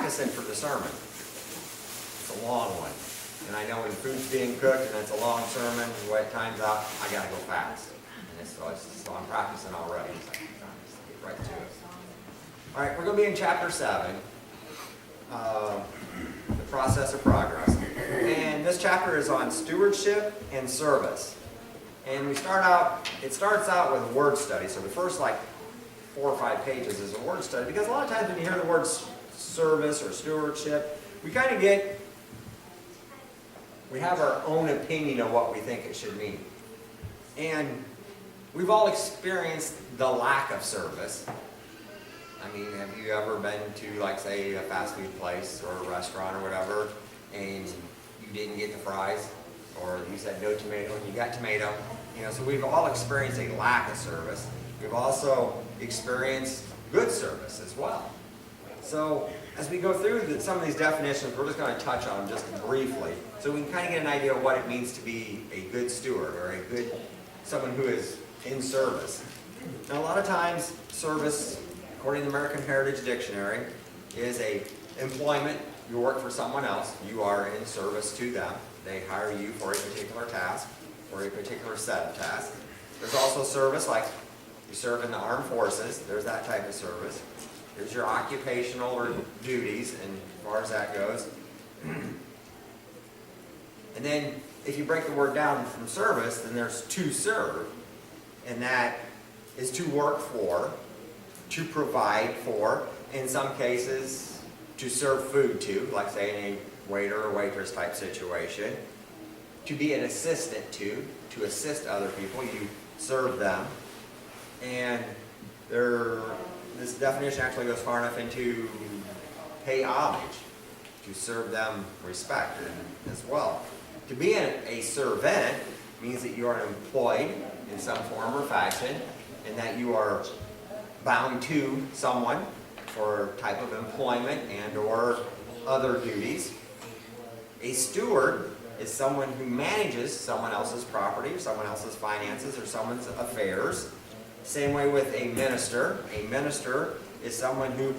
practicing for the sermon. It's a long one. And I know when food's being cooked and it's a long sermon, when it time's out, I gotta go fast. And so I'm practicing already. So I'm trying to get right to it. All right, we're gonna be in chapter 7, the process of progress. And this chapter is on stewardship and service. And it starts out with a word study. So the first 4 or 5 pages is a word study, because a lot of times when you hear the word service or stewardship, we have our own opinion of what we think it should mean. And we've all experienced the lack of service. I mean, have you ever been to, say, a fast food place or a restaurant or whatever, and you didn't get the fries, or you said no tomato and you got tomato? So we've all experienced a lack of service. We've also experienced good service as well. So as we go through some of these definitions, we're just going to touch on them just briefly, so we can kind of get an idea of what it means to be a good steward or someone who is in service. Now, a lot of times, service, according to the American Heritage Dictionary, is employment. You work for someone else. You are in service to them. They hire you for a particular task or a particular set of tasks. There's also service, like you serve in the armed forces. There's that type of service. There's your occupational or duties, and as far as that goes. And then, if you break the word down from service, then there's to serve, and that is to work for, to provide for, in some cases, to serve food to, like say in a waiter or waitress type situation, to be an assistant to assist other people, you serve them. And this definition actually goes far enough into pay homage, to serve them respect as well. To be a servant means that you are employed in some form or fashion, and that you are bound to someone for type of employment and or other duties. A steward is someone who manages someone else's property, or someone else's finances, or someone's affairs. Same way with a minister. A minister is someone who,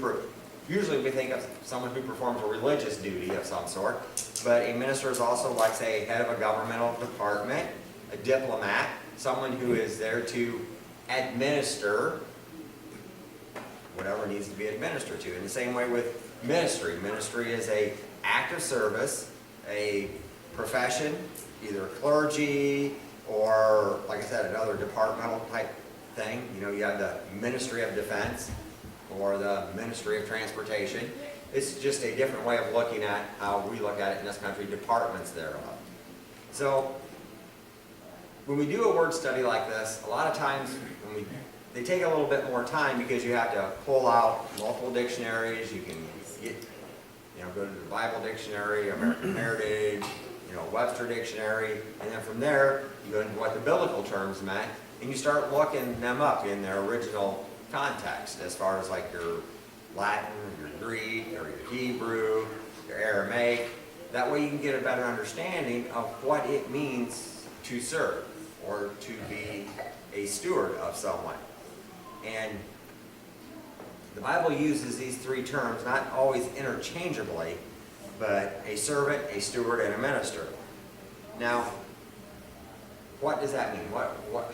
usually we think of someone who performs a religious duty of some sort, but a minister is also, like say, head of a governmental department, a diplomat, someone who is there to administer whatever needs to be administered to. In the same way with ministry. Ministry is an act of service, a profession, either clergy or, like I said, another departmental type thing. You have the Ministry of Defense or the Ministry of Transportation. It's just a different way of looking at how we look at it in this country, departments thereof. So when we do a word study like this, a lot of times they take a little bit more time, because you have to pull out multiple dictionaries. You can go to the Bible dictionary, American Heritage, Webster dictionary, and then from there you go into what the biblical terms meant, and you start looking them up in their original context, as far as like your Latin, your Greek, or your Hebrew, your Aramaic. That way you can get a better understanding of what it means to serve or to be a steward of someone. And the Bible uses these 3 terms, not always interchangeably, but a servant, a steward, and a minister. Now, what does that mean?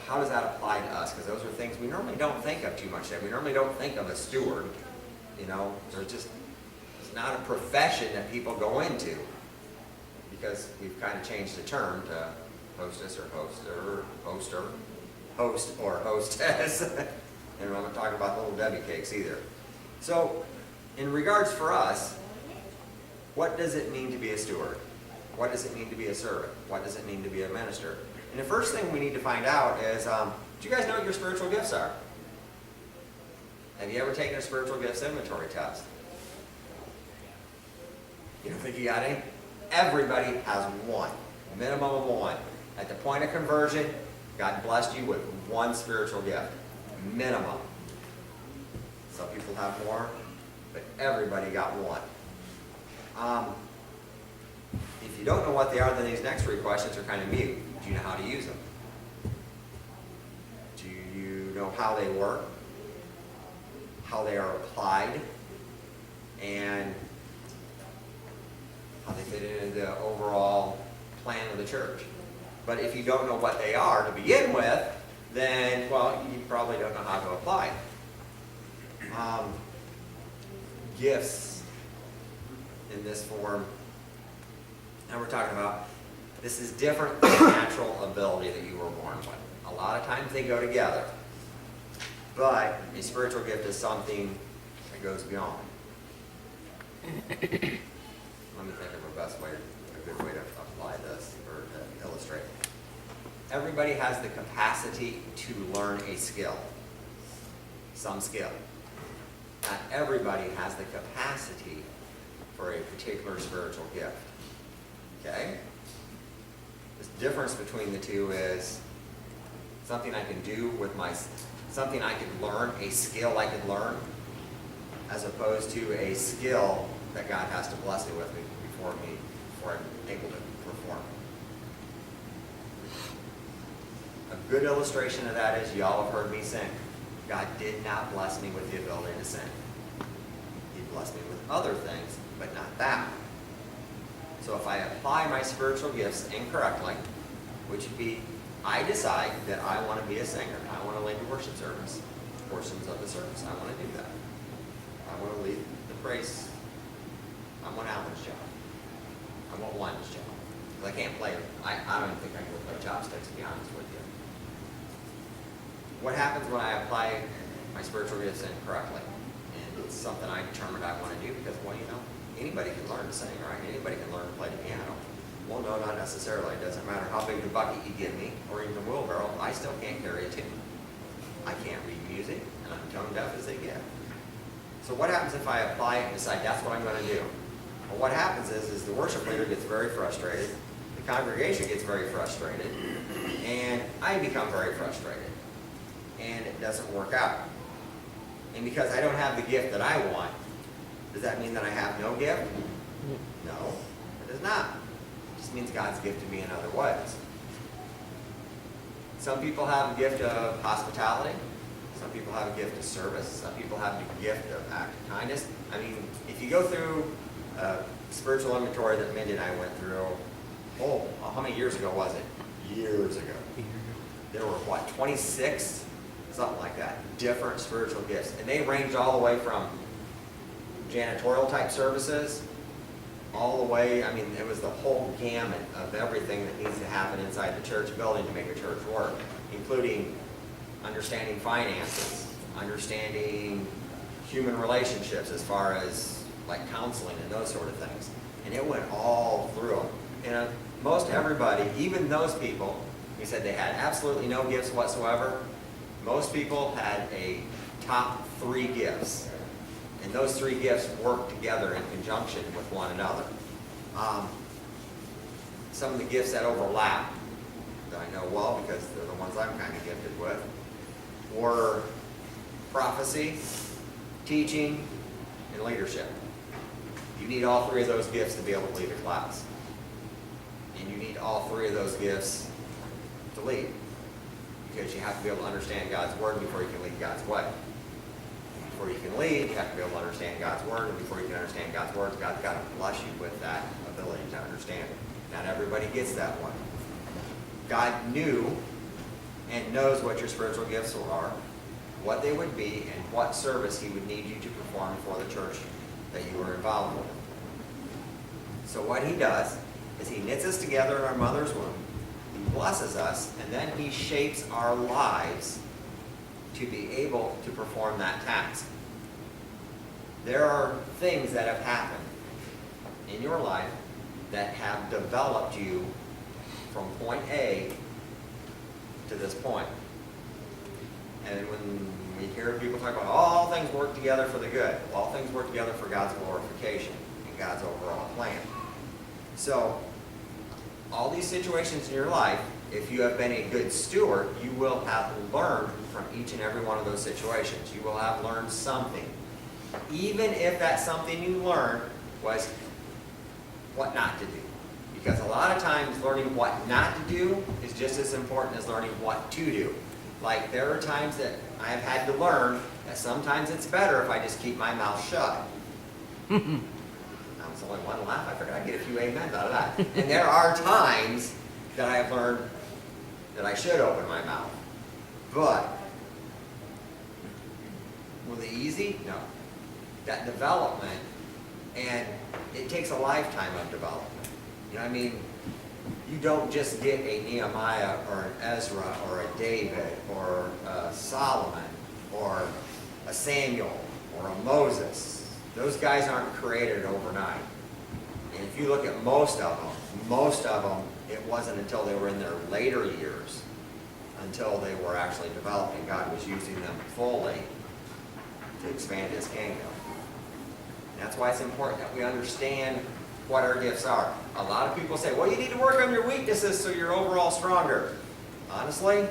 How does that apply to us? Because those are things we normally don't think of too much. We normally don't think of a steward. It's not a profession that people go into, because we've kind of changed the term to hostess or host or hostess. And I'm not talking about little Debbie cakes either. So, in regards for us, what does it mean to be a steward? What does it mean to be a servant? What does it mean to be a minister? And the first thing we need to find out is, do you guys know what your spiritual gifts are? Have you ever taken a spiritual gifts inventory test? You don't think you got any? Everybody has one, minimum of one. At the point of conversion, God blessed you with one spiritual gift, minimum. Some people have more, but everybody got one. If you don't know what they are, then these next 3 questions are kind of mute. Do you know how to use them? Do you know how they work? How they are applied? And the overall plan of the church. But if you don't know what they are to begin with, then, well, you probably don't know how to apply it. Gifts in this form, and we're talking about, this is different than natural ability that you were born with. A lot of times they go together, but a spiritual gift is something that goes beyond. Let me think of a best way, a good way to apply this or to illustrate. Everybody has the capacity to learn a skill, some skill. Not everybody has the capacity for a particular spiritual gift. Okay? The difference between the two is something I can do with something I could learn, a skill I could learn, as opposed to a skill that God has to bless me with before I'm able to perform. A good illustration of that is, y'all have heard me sing. God did not bless me with the ability to sing. He blessed me with other things, but not that. So if I apply my spiritual gifts incorrectly, which would be, I decide that I want to be a singer. I want to lead the worship service, portions of the service. I want to do that. I want to lead the praise. I want Alan's job. I want Juan's job. Because I can't play, I don't even think I can go play chopsticks, to be honest with you. What happens when I apply my spiritual gifts incorrectly? And it's something I determined I want to do because, well, you know, anybody can learn to sing, right? Anybody can learn to play the piano. Well, no, not necessarily. It doesn't matter how big the bucket you give me or even the wheelbarrow, I still can't carry a tune. I can't read music, and I'm tone deaf as they get. So what happens if I apply it and decide that's what I'm going to do? Well, what happens is the worship leader gets very frustrated, the congregation gets very frustrated, and I become very frustrated. And it doesn't work out. And because I don't have the gift that I want, does that mean that I have no gift? No, it does not. It just means God's gifted me in other ways. Some people have a gift of hospitality. Some people have a gift of service. Some people have the gift of act of kindness. I mean, if you go through a spiritual inventory that Mindy and I went through, how many years ago was it? Years ago. There were, 26? Something like that, different spiritual gifts. And they ranged all the way from janitorial type services, all the way, I mean, it was the whole gamut of everything that needs to happen inside the church building to make a church work, including understanding finances, understanding human relationships as far as like counseling and those sort of things. And it went all through them. And most everybody, even those people, he said they had absolutely no gifts whatsoever. Most people had a top 3 gifts, and those 3 gifts work together in conjunction with one another. Some of the gifts that overlap, that I know well because they're the ones I'm kind of gifted with, were prophecy, teaching, and leadership. You need all 3 of those gifts to be able to lead a class. And you need all 3 of those gifts to lead. Because you have to be able to understand God's Word before you can lead God's way. Before you can lead, you have to be able to understand God's Word, and before you can understand God's Word, God's got to bless you with that ability to understand it. Not everybody gets that one. God knew and knows what your spiritual gifts are, what they would be, and what service He would need you to perform for the church that you are involved with. So what He does is He knits us together in our mother's womb, blesses us, and then He shapes our lives to be able to perform that task. There are things that have happened in your life that have developed you from point A to this point. And when we hear people talk about all things work together for the good, all things work together for God's glorification and God's overall plan. So, all these situations in your life, if you have been a good steward, you will have learned from each and every one of those situations. You will have learned something. Even if that something you learned was what not to do. Because a lot of times learning what not to do is just as important as learning what to do. Like there are times that I have had to learn that sometimes it's better if I just keep my mouth shut. That was only one laugh. I figured I'd get a few you, amen, blah, blah. And there are times that I have learned that I should open my mouth. But, was it easy? No. That development, and it takes a lifetime of development. You know what I mean? You don't just get a Nehemiah or an Ezra or a David or a Solomon or a Samuel or a Moses. Those guys aren't created overnight. And if you look at most of them, it wasn't until they were in their later years, until they were actually developing. God was using them fully to expand His kingdom. And that's why it's important that we understand what our gifts are. A lot of people say, well, you need to work on your weaknesses so you're overall stronger. Honestly,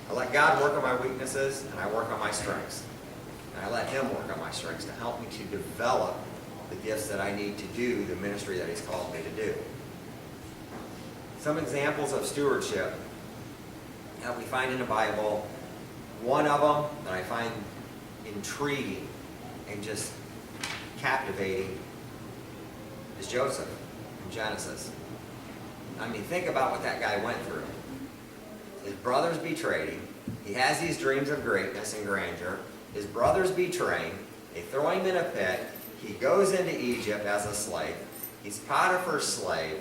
I let God work on my weaknesses and I work on my strengths. And I let Him work on my strengths to help me to develop the gifts that I need to do the ministry that He's called me to do. Some examples of stewardship that we find in the Bible. One of them that I find intriguing and just captivating is Joseph in Genesis. I mean, think about what that guy went through. His brothers betrayed him. He has these dreams of greatness and grandeur. His brothers betray him. They throw him in a pit. He goes into Egypt as a slave. He's Potiphar's slave,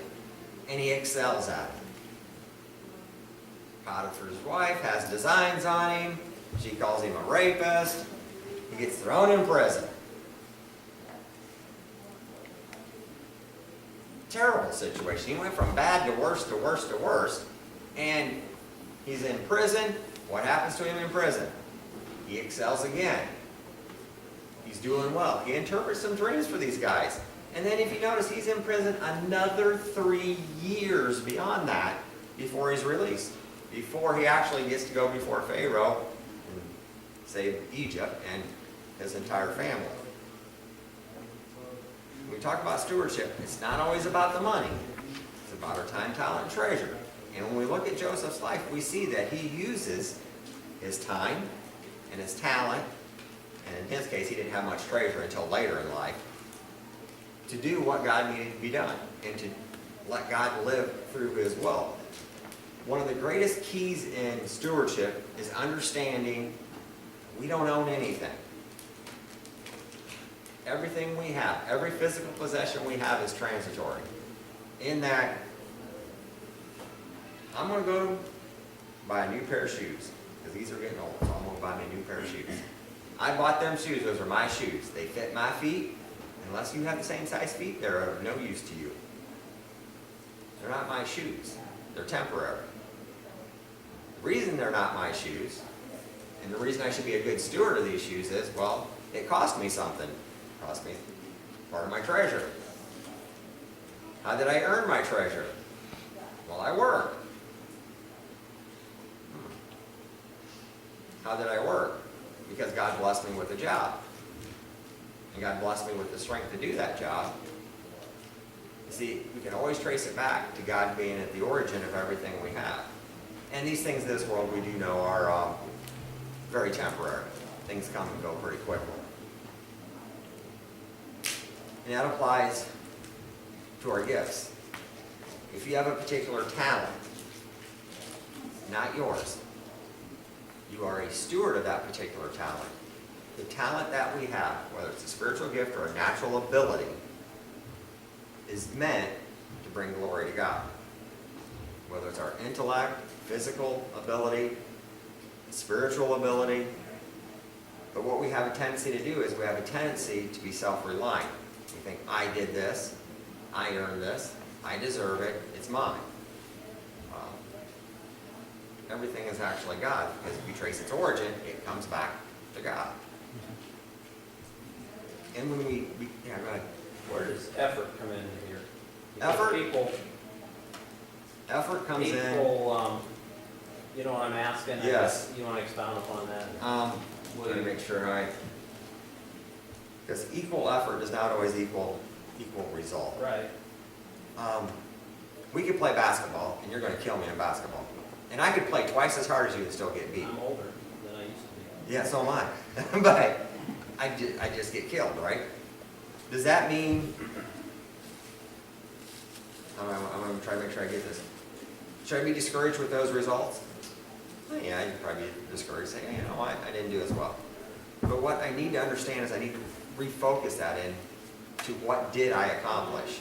and he excels at it. Potiphar's wife has designs on him. She calls him a rapist. He gets thrown in prison. Terrible situation. He went from bad to worse to worse to worse. And he's in prison. What happens to him in prison? He excels again. He's doing well. He interprets some dreams for these guys. And then if you notice, he's in prison another 3 years beyond that before he's released. Before he actually gets to go before Pharaoh and save Egypt and his entire family. When we talk about stewardship, it's not always about the money. It's about our time, talent, and treasure. And when we look at Joseph's life, we see that he uses his time and his talent, and in his case, he didn't have much treasure until later in life, to do what God needed to be done and to let God live through His will. One of the greatest keys in stewardship is understanding we don't own anything. Everything we have, every physical possession we have is transitory. In that, I'm going to go buy a new pair of shoes because these are getting old, so I'm going to buy me a new pair of shoes. I bought them shoes. Those are my shoes. They fit my feet. Unless you have the same size feet, they're of no use to you. They're not my shoes. They're temporary. The reason they're not my shoes, and the reason I should be a good steward of these shoes is, well, it cost me something. It cost me part of my treasure. How did I earn my treasure? Well, I worked. How did I work? Because God blessed me with a job. And God blessed me with the strength to do that job. You see, we can always trace it back to God being at the origin of everything we have. And these things in this world we do know are very temporary. Things come and go pretty quickly. And that applies to our gifts. If you have a particular talent, not yours, you are a steward of that particular talent. The talent that we have, whether it's a spiritual gift or a natural ability, is meant to bring glory to God. Whether it's our intellect, physical ability, spiritual ability. But what we have a tendency to do is we have a tendency to be self-reliant. We think, I did this, I earned this, I deserve it, it's mine. Well, everything is actually God, because if you trace its origin, it comes back to God. And when we yeah, go ahead. Where does effort come in here? Because Effort? Effort comes in. You know what I'm asking? Yes. You want to expound upon that? Let me make sure because equal effort does not always equal result. Right. We could play basketball, and you're going to kill me in basketball. And I could play twice as hard as you and still get beat. I'm older than I used to be. Yeah, so am I. But I just get killed, right? Does that mean I'm gonna try to make sure I get this. Should I be discouraged with those results? Well, yeah, you'd probably be discouraged, saying, hey, you know what, I didn't do as well. But what I need to understand is I need to refocus that in to what did I accomplish.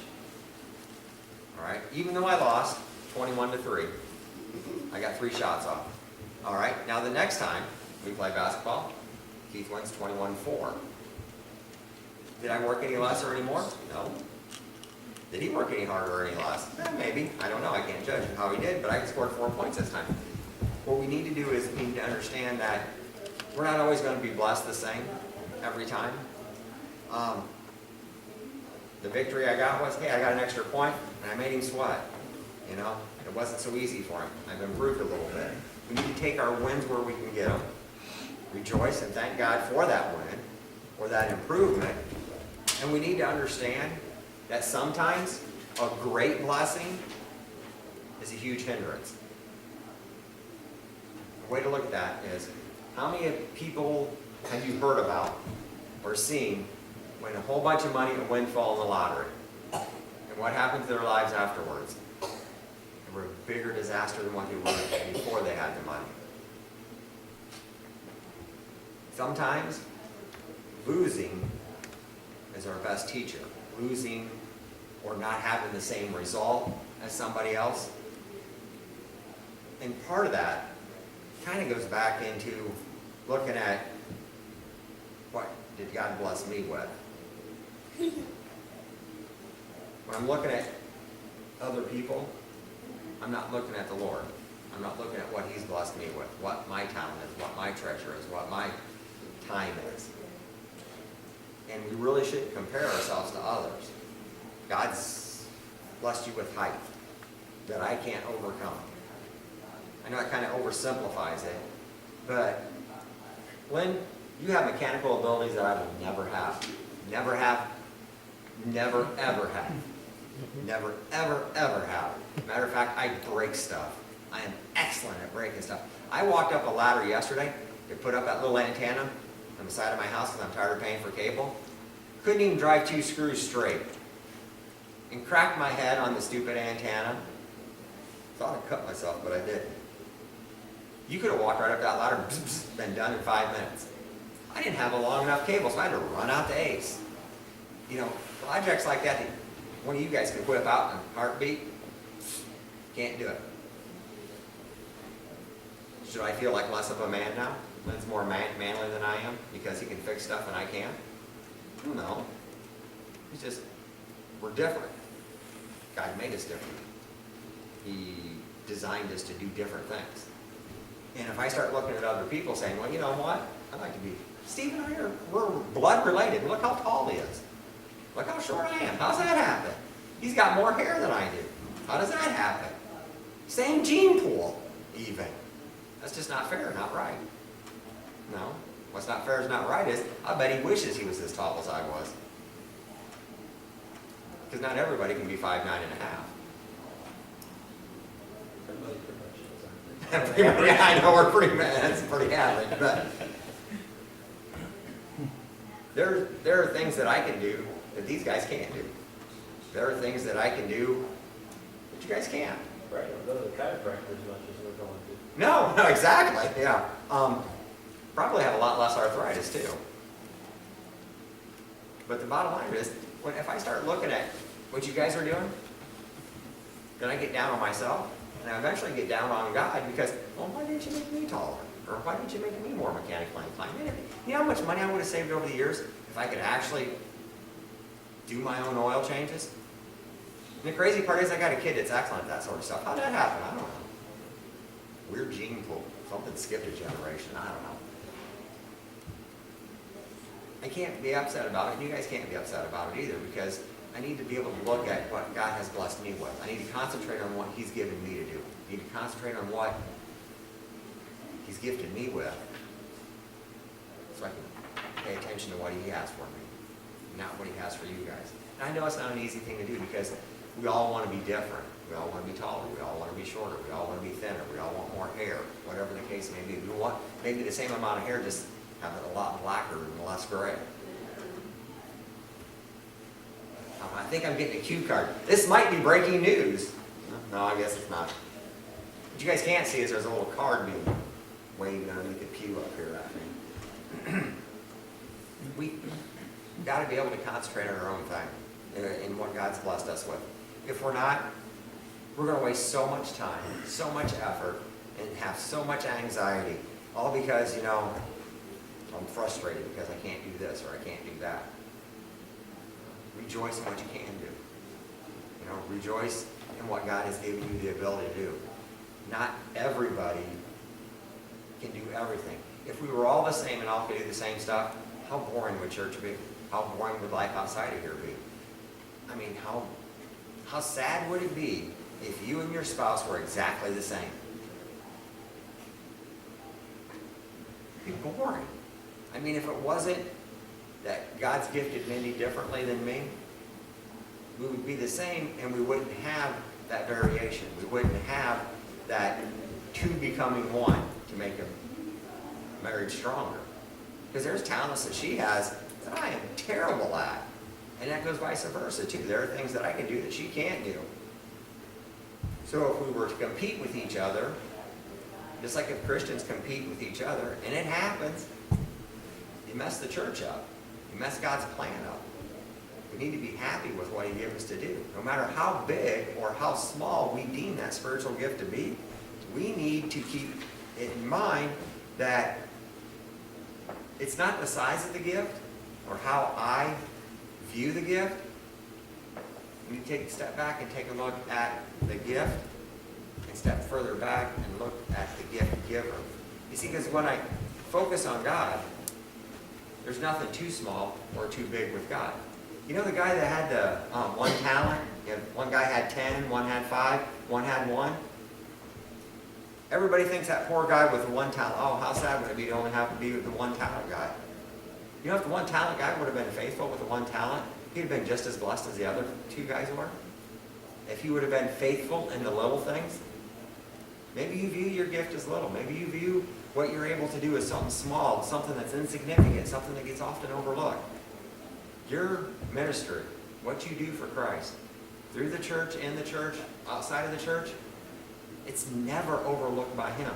All right, even though I lost 21-3, I got 3 shots off. All right, now the next time we play basketball, Keith wins 21-4. Did I work any less or any more? No. Did he work any harder or any less? Maybe. I don't know. I can't judge how he did, but I scored 4 points this time. What we need to do is we need to understand that we're not always going to be blessed the same every time. The victory I got was, hey, I got an extra point, and I made him sweat. You know, it wasn't so easy for him. I've improved a little bit. We need to take our wins where we can get them, rejoice and thank God for that win, or that improvement, and we need to understand that sometimes a great blessing is a huge hindrance. A way to look at that is, how many people have you heard about or seen win a whole bunch of money and windfall in the lottery? And what happened to their lives afterwards? They were a bigger disaster than what they were before they had the money. Sometimes losing is our best teacher. Losing or not having the same result as somebody else. And part of that kind of goes back into looking at what did God bless me with. When I'm looking at other people, I'm not looking at the Lord. I'm not looking at what He's blessed me with, what my talent is, what my treasure is, what my time is. And we really shouldn't compare ourselves to others. God's blessed you with height that I can't overcome. I know it kind of oversimplifies it, but Lynn, you have mechanical abilities that I will never have. Never have. Never, ever have. Never, ever, ever have. Matter of fact, I break stuff. I am excellent at breaking stuff. I walked up a ladder yesterday to put up that little antenna on the side of my house because I'm tired of paying for cable. Couldn't even drive 2 screws straight. And cracked my head on the stupid antenna. Thought I'd cut myself, but I didn't. You could have walked right up that ladder and been done in 5 minutes. I didn't have a long enough cable, so I had to run out to Ace. You know, projects like that one of you guys can whip out in a heartbeat. Can't do it. Should I feel like less of a man now? Lynn's more manly than I am because he can fix stuff and I can't? No. It's just, we're different. God made us different. He designed us to do different things. And if I start looking at other people saying, well, you know what? I'd like to be, Steve and I we're blood related. Look how tall he is. Look how short I am. How's that happen? He's got more hair than I do. How does that happen? Same gene pool, even. That's just not fair, not right. No. What's not fair is not right is, I bet he wishes he was as tall as I was. Because not everybody can be 5'9" and a half. Everybody pretty much is, aren't they? Yeah, I know we're that's pretty average, but there are things that I can do that these guys can't do. There are things that I can do that you guys can't. Right, don't go to the chiropractor as much as we're going to. No, exactly, yeah. Probably have a lot less arthritis too. But the bottom line is, if I start looking at what you guys are doing, then I get down on myself, and I eventually get down on God because, well, why didn't you make me taller? Or why didn't you make me more mechanically inclined? You know how much money I would have saved over the years if I could actually do my own oil changes? And the crazy part is I got a kid that's excellent at that sort of stuff. How'd that happen? I don't know. Weird gene pool. Something skipped a generation. I don't know. I can't be upset about it, and you guys can't be upset about it either, because I need to be able to look at what God has blessed me with. I need to concentrate on what He's given me to do. I need to concentrate on what He's gifted me with, so I can pay attention to what He has for me, not what He has for you guys. And I know it's not an easy thing to do, because we all want to be different. We all want to be taller. We all want to be shorter. We all want to be thinner. We all want more hair, whatever the case may be. We want maybe the same amount of hair, just have it a lot blacker and less gray. think I'm getting a cue card. This might be breaking news. No, I guess it's not. What you guys can't see is there's a little card being waved underneath the pew up here at me. We got to be able to concentrate on our own thing in what God's blessed us with. If we're not, we're going to waste so much time, so much effort, and have so much anxiety, all because, I'm frustrated because I can't do this or I can't do that. Rejoice in what you can do. Rejoice in what God has given you the ability to do. Not everybody can do everything. If we were all the same and all could do the same stuff, how boring would church be? How boring would life outside of here be? I mean, how sad would it be if you and your spouse were exactly the same? It'd be boring. I mean, if it wasn't that God's gifted Mindy differently than me, we would be the same and we wouldn't have that variation. We wouldn't have that two becoming one to make a marriage stronger. Because there's talents that she has that I am terrible at. And that goes vice versa too. There are things that I can do that she can't do. So if we were to compete with each other, just like if Christians compete with each other, and it happens, you mess the church up. You mess God's plan up. We need to be happy with what He gives us to do. No matter how big or how small we deem that spiritual gift to be, we need to keep it in mind that it's not the size of the gift or how I view the gift. We need to take a step back and take a look at the gift and step further back and look at the gift giver. You see, because when I focus on God, there's nothing too small or too big with God. You know the guy that had the one talent? One guy had 10, one had 5, one had 1. Everybody thinks that poor guy with the one talent, oh, how sad would it be to only have to be with the one talent guy? If the one talent guy would have been faithful with the one talent, he'd have been just as blessed as the other two guys were. If he would have been faithful in the little things, maybe you view your gift as little. Maybe you view what you're able to do as something small, something that's insignificant, something that gets often overlooked. Your ministry, what you do for Christ, through the church, in the church, outside of the church, it's never overlooked by Him.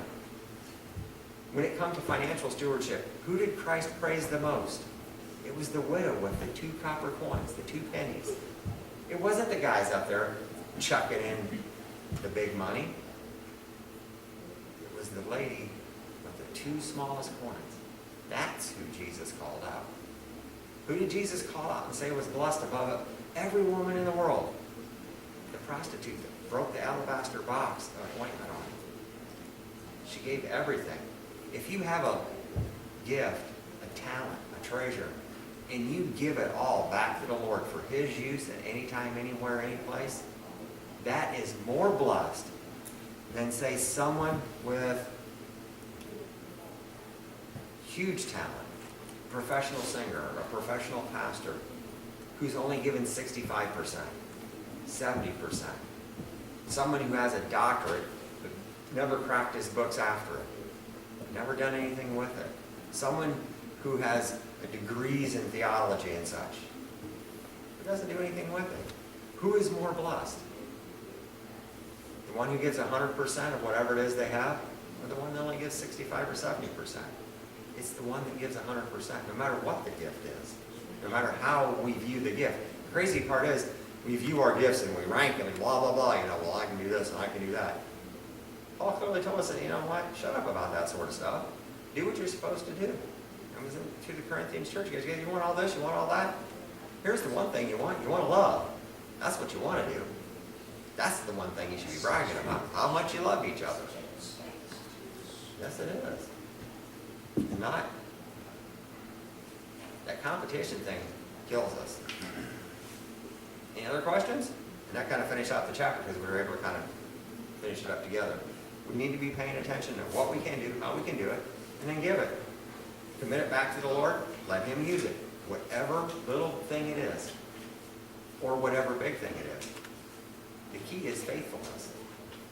When it comes to financial stewardship, who did Christ praise the most? It was the widow with the 2 copper coins, the 2 pennies. It wasn't the guys up there chucking in the big money. It was the lady with the 2 smallest coins. That's who Jesus called out. Who did Jesus call out and say was blessed above every woman in the world? The prostitute that broke the alabaster box of ointment on it. She gave everything. If you have a gift, a talent, a treasure, and you give it all back to the Lord for His use at any time, anywhere, any place, that is more blessed than, say, someone with huge talent, a professional singer, a professional pastor, who's only given 65%, 70%. Someone who has a doctorate but never cracked his books after it, never done anything with it. Someone who has degrees in theology and such, but doesn't do anything with it. Who is more blessed? The one who gives 100% of whatever it is they have, or the one that only gives 65 or 70%? It's the one that gives 100%, no matter what the gift is, no matter how we view the gift. The crazy part is, we view our gifts and we rank them and blah, blah, blah, well, I can do this and I can do that. Paul clearly told us that, you know what, shut up about that sort of stuff. Do what you're supposed to do. I was to the Corinthians church, you guys, you want all this, you want all that? Here's the one thing you want to love. That's what you want to do. That's the one thing you should be bragging about, how much you love each other. Yes, it is. And not, that competition thing kills us. Any other questions? And that kind of finished out the chapter because we were able to kind of finish it up together. We need to be paying attention to what we can do, how we can do it, and then give it. Commit it back to the Lord. Let Him use it. Whatever little thing it is, or whatever big thing it is. The key is faithfulness.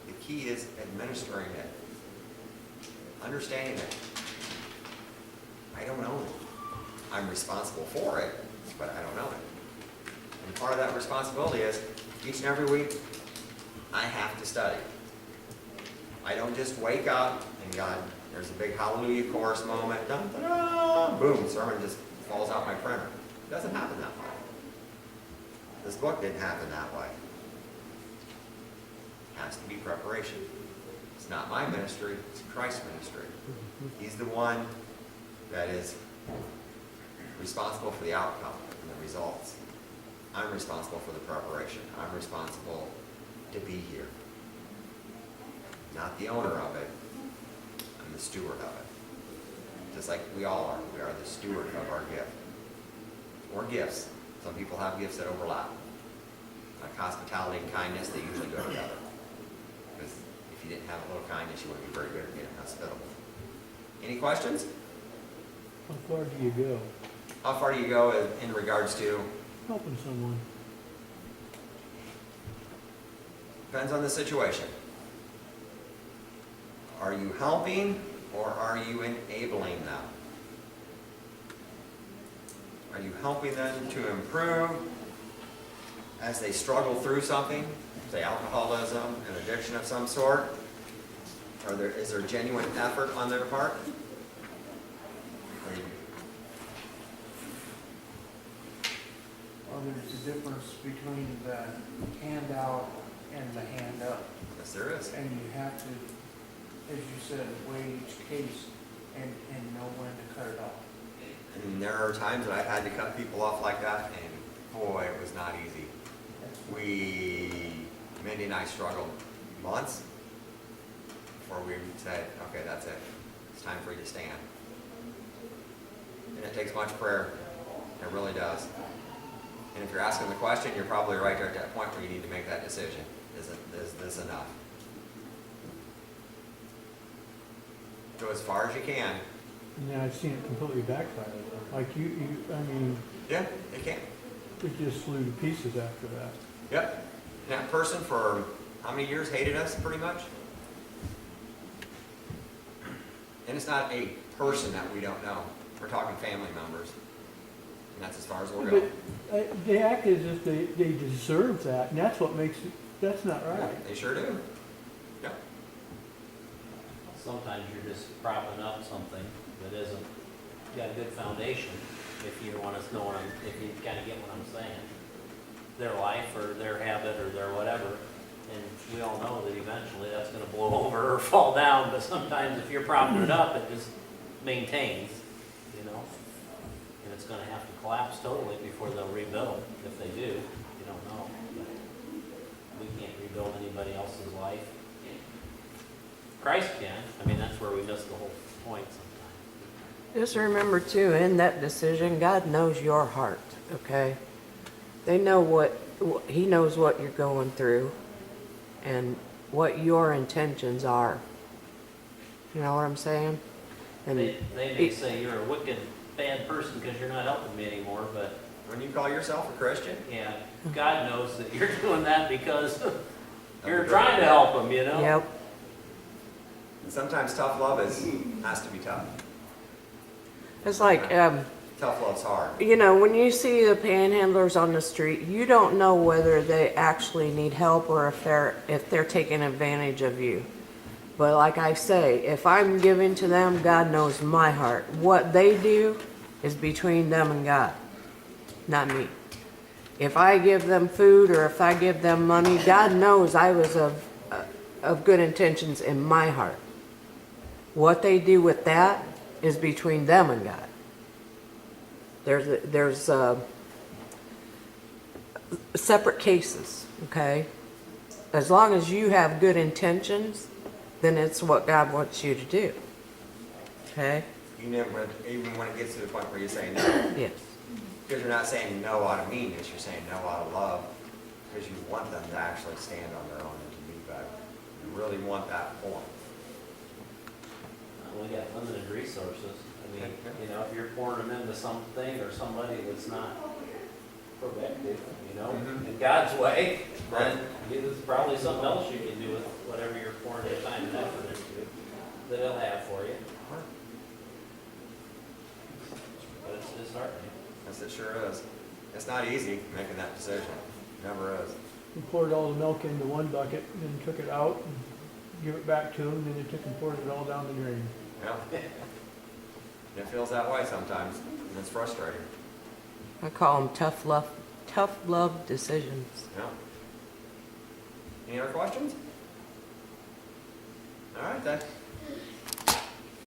The key is administering it. Understanding it. I don't own it. I'm responsible for it, but I don't own it. And part of that responsibility is, each and every week, I have to study. I don't just wake up and God, there's a big hallelujah chorus moment, dun, dun, dun, boom, sermon just falls out my printer. It doesn't happen that way. This book didn't happen that way. It has to be preparation. It's not my ministry, it's Christ's ministry. He's the one that is responsible for the outcome and the results. I'm responsible for the preparation. I'm responsible to be here. Not the owner of it. I'm the steward of it. Just like we all are. We are the steward of our gift. Or gifts. Some people have gifts that overlap. Like hospitality and kindness, they usually go together. Because if you didn't have a little kindness, you wouldn't be very good at being hospitable. Any questions? How far do you go? How far do you go in regards to? Helping someone. Depends on the situation. Are you helping or are you enabling them? Are you helping them to improve as they struggle through something, say alcoholism, an addiction of some sort? Is there genuine effort on their part? Well, there's a difference between the handout and the hand up. Yes, there is. And you have to, as you said, weigh each case and know when to cut it off. And there are times that I've had to cut people off like that, and boy, it was not easy. Mindy and I struggled months before we said, okay, that's it. It's time for you to stand. And it takes much prayer. It really does. And if you're asking the question, you're probably right there at that point where you need to make that decision. Is this enough? Go as far as you can. And I've seen it completely backfire. Like I mean, Yeah, it can. it just flew to pieces after that. Yep. And that person for how many years hated us, pretty much? And it's not a person that we don't know. We're talking family members. And that's as far as we'll go. But they act as if they deserve that, and that's what makes it, that's not Yeah, right. they sure do. Yep. Sometimes you're just propping up something that isn't, got a good foundation, if you want to know what if you kind of get what I'm saying. Their life or their habit or their whatever, and we all know that eventually that's going to blow over or fall down, but sometimes if you're propping it up, it just maintains, you know, and it's going to have to collapse totally before they'll rebuild. If they do, you don't know. But we can't rebuild anybody else's life. Christ can. I mean, that's where we miss the whole point sometimes. Just remember too, in that decision, God knows your heart, okay? They know He knows what you're going through and what your intentions are. You know what I'm saying? And They may say you're a wicked, bad person because you're not helping me anymore, but When you call yourself a Christian, yeah, God knows that you're doing that because you're trying to help them, you know? Yep. and sometimes tough love has to be tough. It's like, Tough love's hard. you know, when you see the panhandlers on the street, you don't know whether they actually need help or if they're taking advantage of you. But like I say, if I'm giving to them, God knows my heart. What they do is between them and God, not me. If I give them food or if I give them money, God knows I was of good intentions in my heart. What they do with that is between them and God. There's separate cases, okay? As long as you have good intentions, then it's what God wants you to do, okay? Even when it gets to the point where you say no. Yes. Because you're not saying no out of meanness, you're saying no out of love. Because you want them to actually stand on their own and to be better. You really want that point. We got limited resources. I mean, you know, if you're pouring them into something or somebody that's not productive, you know, in God's way, then there's probably something else you can do with whatever you're pouring your time and effort into that He'll have for you. But it's disheartening. Yes, it sure is. It's not easy making that decision. Never is. We poured all the milk into one bucket, and then took it out and give it back to them, and then they took and poured it all down the drain. Yeah. It feels that way sometimes, and it's frustrating. I call them tough love decisions. Yeah. Any other questions? All right, then.